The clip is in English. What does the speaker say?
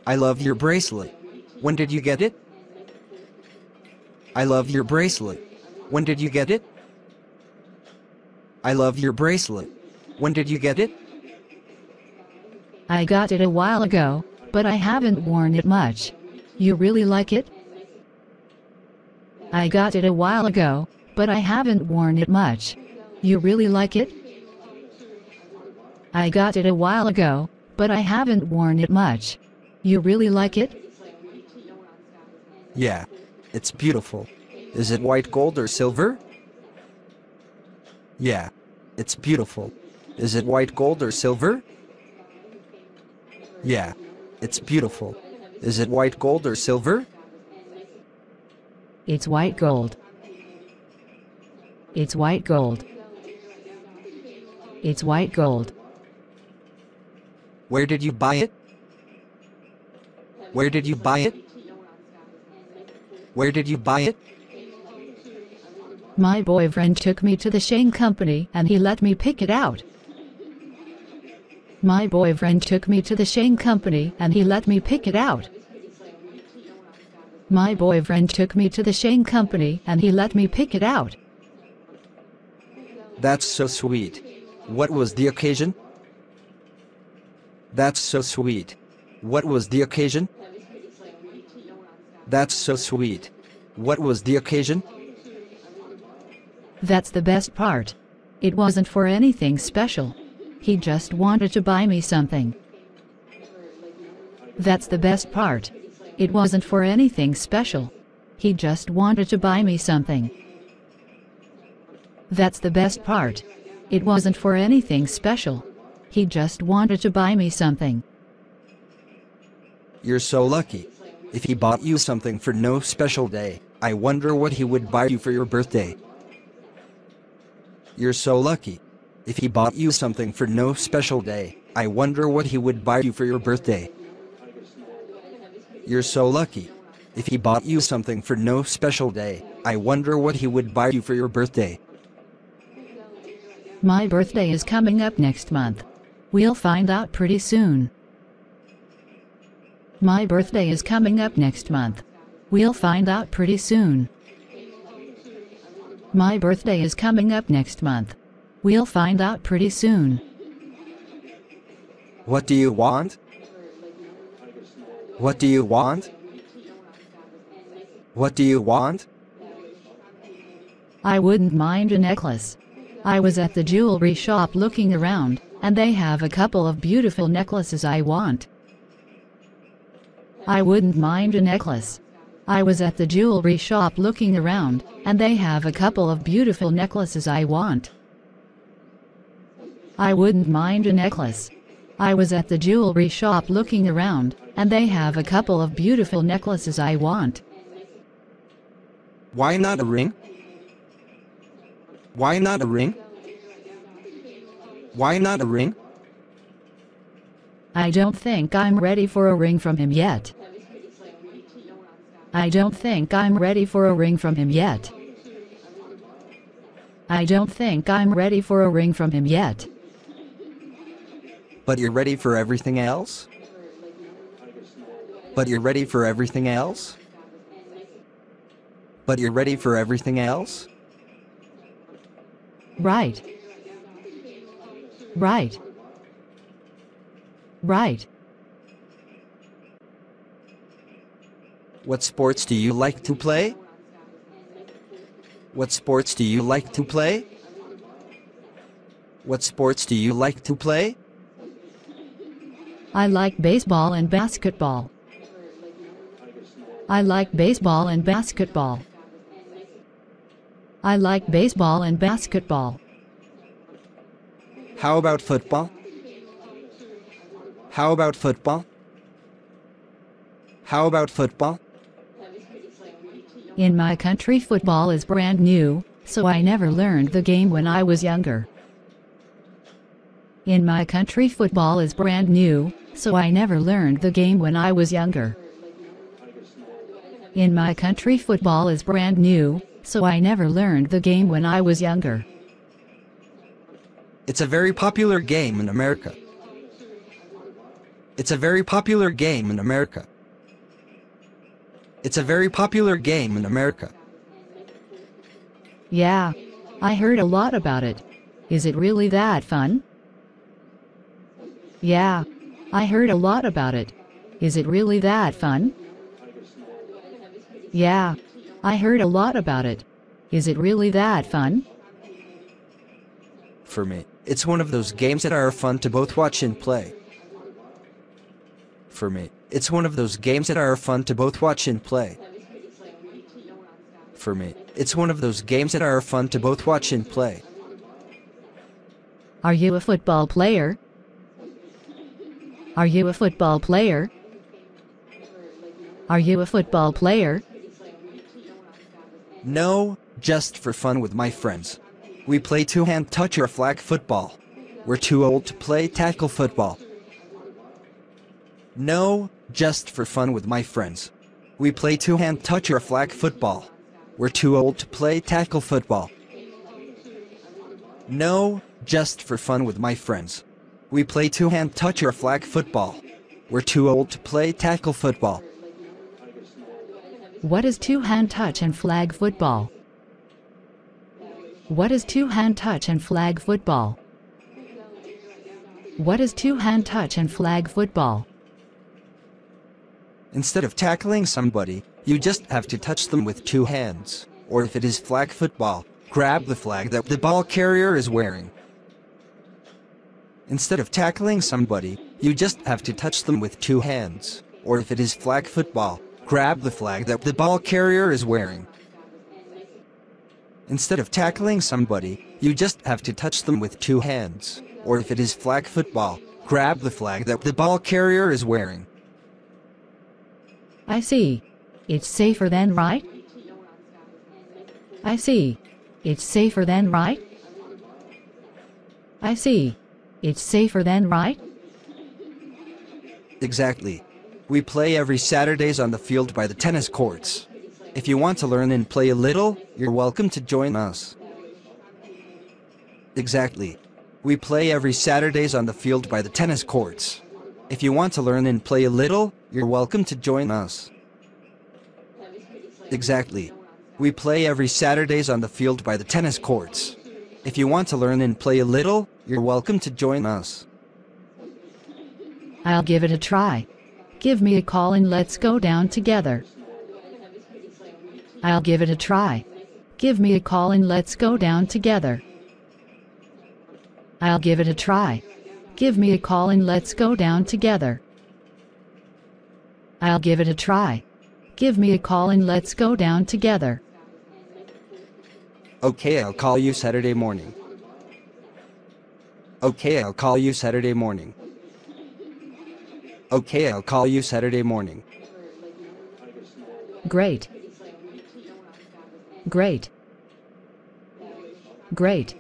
I love your bracelet. When did you get it? I love your bracelet. When did you get it? I love your bracelet. When did you get it? I got it a while ago, but I haven't worn it much. You really like it? I got it a while ago, but I haven't worn it much. You really like it? I got it a while ago, but I haven't worn it much. You really like it? Yeah. It's beautiful. Is it white gold or silver? Yeah. It's beautiful. Is it white gold or silver? Yeah. It's beautiful. Is it white gold or silver? It's white gold. It's white gold. It's white gold. Where did you buy it? Where did you buy it? Where did you buy it? My boyfriend took me to the Shane Company and he let me pick it out. My boyfriend took me to the Shane Company and he let me pick it out. My boyfriend took me to the Shane Company and he let me pick it out. That's so sweet. What was the occasion? That's so sweet. What was the occasion? That's so sweet. What was the occasion? That's the best part. It wasn't for anything special. He just wanted to buy me something. That's the best part. It wasn't for anything special. He just wanted to buy me something. That's the best part. It wasn't for anything special. He just wanted to buy me something. You're so lucky. If he bought you something for no special day, I wonder what he would buy you for your birthday. You're so lucky. If he bought you something for no special day, I wonder what he would buy you for your birthday. You're so lucky. If he bought you something for no special day, I wonder what he would buy you for your birthday. My birthday is coming up next month. We'll find out pretty soon. My birthday is coming up next month. We'll find out pretty soon. My birthday is coming up next month. We'll find out pretty soon. What do you want? What do you want? What do you want? I wouldn't mind a necklace. I was at the jewelry shop looking around, and they have a couple of beautiful necklaces I want. I wouldn't mind a necklace. I was at the jewelry shop looking around, and they have a couple of beautiful necklaces I want. I wouldn't mind a necklace. I was at the jewelry shop looking around, and they have a couple of beautiful necklaces I want. Why not a ring? Why not a ring? Why not a ring? I don't think I'm ready for a ring from him yet. I don't think I'm ready for a ring from him yet. I don't think I'm ready for a ring from him yet. But you're ready for everything else? But you're ready for everything else? But you're ready for everything else? Right. Right. Right. What sports do you like to play? What sports do you like to play? What sports do you like to play? I like baseball and basketball. I like baseball and basketball. I like baseball and basketball. How about football? How about football? How about football? In my country, football is brand new, so I never learned the game when I was younger. In my country, football is brand new, so I never learned the game when I was younger. In my country, football is brand new, so I never learned the game when I was younger. It's a very popular game in America. It's a very popular game in America. It's a very popular game in America. Yeah, I heard a lot about it. Is it really that fun? Yeah, I heard a lot about it. Is it really that fun? Yeah, I heard a lot about it. Is it really that fun? For me, it's one of those games that are fun to both watch and play. For me, it's one of those games that are fun to both watch and play. For me, it's one of those games that are fun to both watch and play. Are you a football player? Are you a football player? Are you a football player? No, just for fun with my friends. We play two-hand touch or flag football. We're too old to play tackle football. No, just for fun with my friends. We play two-hand touch or flag football. We're too old to play tackle football. No, just for fun with my friends. We play two-hand touch or flag football. We're too old to play tackle football. What is two-hand touch and flag football? What is two-hand touch and flag football? What is two-hand touch and flag football? Instead of tackling somebody, you just have to touch them with two hands. Or if it is flag football, grab the flag that the ball carrier is wearing. Instead of tackling somebody, you just have to touch them with two hands. Or if it is flag football, grab the flag that the ball carrier is wearing. Instead of tackling somebody, you just have to touch them with two hands. Or if it is flag football, grab the flag that the ball carrier is wearing. I see. It's safer then, right? I see. It's safer then, right? I see. It's safer then, right? Exactly. We play every Saturdays on the field by the tennis courts. If you want to learn and play a little, you're welcome to join us. Exactly. We play every Saturdays on the field by the tennis courts. If you want to learn and play a little, you're welcome to join us. Exactly. We play every Saturdays on the field by the tennis courts. If you want to learn and play a little, you're welcome to join us. I'll give it a try. Give me a call and let's go down together. I'll give it a try. Give me a call and let's go down together. I'll give it a try. Give me a call and let's go down together. I'll give it a try. Give me a call and let's go down together. Okay, I'll call you Saturday morning. Okay, I'll call you Saturday morning. Okay, I'll call you Saturday morning. Great. Great. Great.